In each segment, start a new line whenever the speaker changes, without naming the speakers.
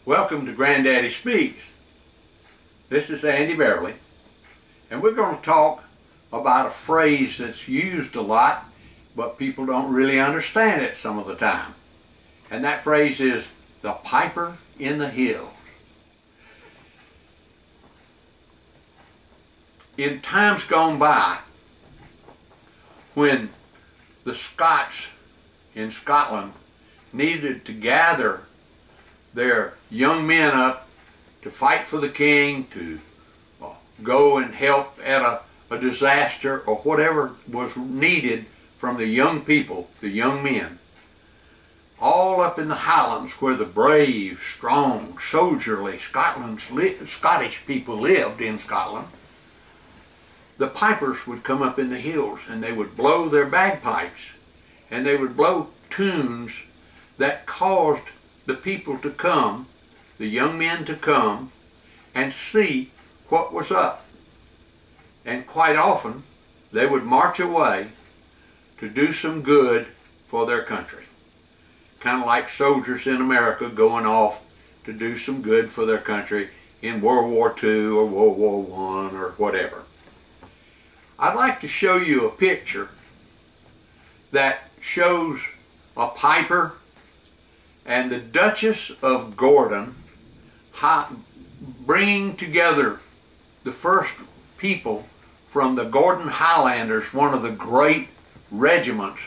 Welcome to Granddaddy Speaks. This is Andy Beverly, and we're going to talk about a phrase that's used a lot, but people don't really understand it some of the time. And that phrase is the piper in the hills. In times gone by, when the Scots in Scotland needed to gather their young men up to fight for the king, to go and help at a disaster or whatever was needed from the young people, the young men, all up in the Highlands where the brave, strong, soldierly Scottish people lived in Scotland, the pipers would come up in the hills and they would blow their bagpipes and they would blow tunes that caused the people to come, the young men to come and see what was up. And quite often they would march away to do some good for their country. Kind of like soldiers in America going off to do some good for their country in World War II or World War I or whatever. I'd like to show you a picture that shows a piper and the Duchess of Gordon bringing together the first people from the Gordon Highlanders, one of the great regiments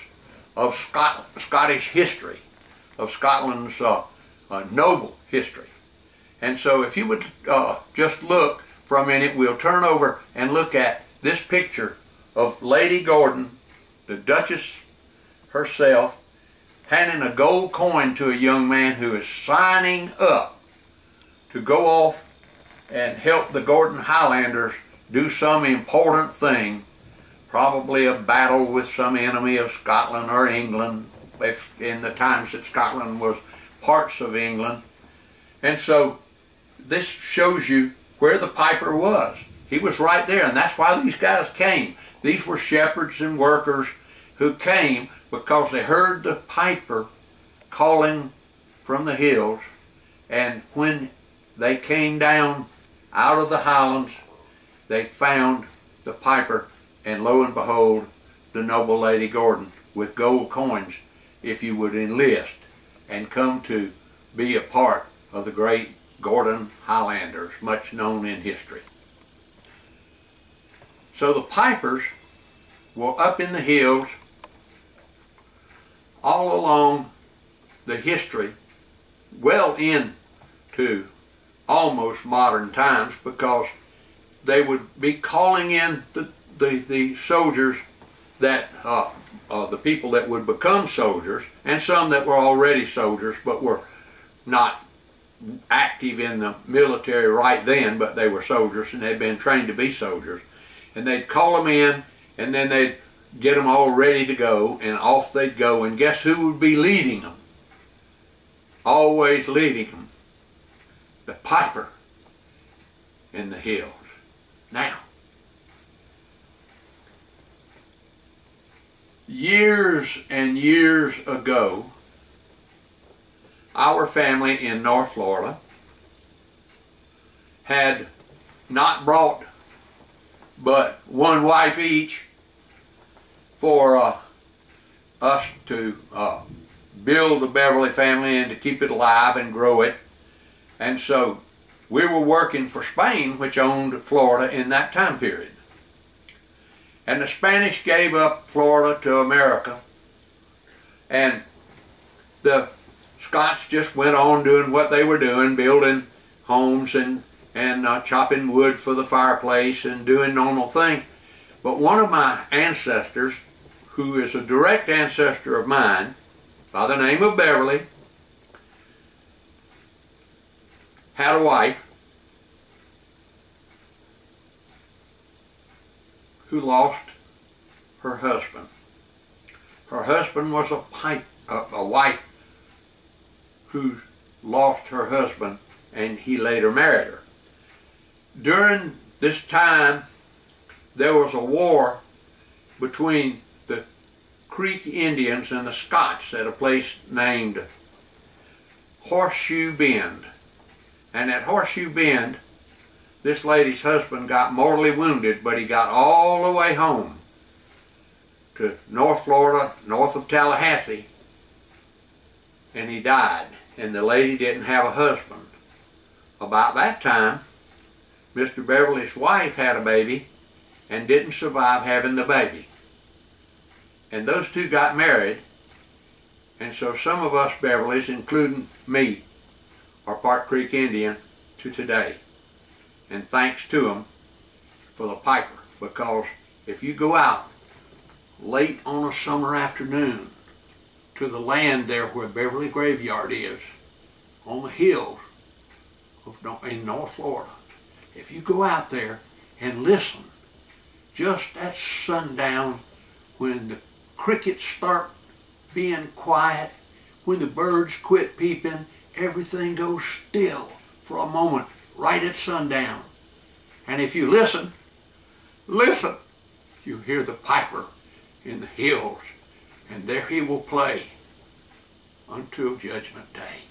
of Scottish history, of Scotland's noble history. And so if you would just look for a minute, we'll turn over and look at this picture of Lady Gordon, the Duchess herself, handing a gold coin to a young man who is signing up to go off and help the Gordon Highlanders do some important thing, probably a battle with some enemy of Scotland or England, if in the times that Scotland was parts of England. And so this shows you where the piper was. He was right there, and that's why these guys came. These were shepherds and workers who came because they heard the piper calling from the hills, and when they came down out of the Highlands, they found the piper, and lo and behold, the noble Lady Gordon with gold coins if you would enlist and come to be a part of the great Gordon Highlanders, much known in history. So the pipers were up in the hills all along the history, well into almost modern times, because they would be calling in the soldiers that, the people that would become soldiers, and some that were already soldiers but were not active in the military right then, but they were soldiers and they'd been trained to be soldiers. And they'd call them in, and then they'd get them all ready to go, and off they'd go. And guess who would be leading them? Always leading them. The piper in the hills. Now, years and years ago, our family in North Florida had not brought but one wife each for us to build the Beverly family and to keep it alive and grow it. And so we were working for Spain, which owned Florida in that time period. And the Spanish gave up Florida to America, and the Scots just went on doing what they were doing, building homes and chopping wood for the fireplace and doing normal things. But one of my ancestors, who is a direct ancestor of mine, by the name of Beverly, had a wife who lost her husband. Her husband was a wife who lost her husband, and he later married her. During this time, there was a war between the Creek Indians and the Scots at a place named Horseshoe Bend. And at Horseshoe Bend, this lady's husband got mortally wounded, but he got all the way home to North Florida, north of Tallahassee, and he died. And the lady didn't have a husband. About that time, Mr. Beverly's wife had a baby and didn't survive having the baby. And those two got married, and so some of us Beverlys, including me, are Park Creek Indian to today. And thanks to them for the piper, because if you go out late on a summer afternoon to the land there where Beverly Graveyard is, on the hills in North Florida, if you go out there and listen, just at sundown, when the crickets start being quiet, when the birds quit peeping, everything goes still for a moment right at sundown. And if you listen, you hear the piper in the hills, and there he will play until Judgment Day.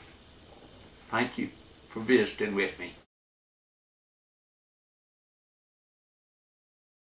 Thank you for visiting with me.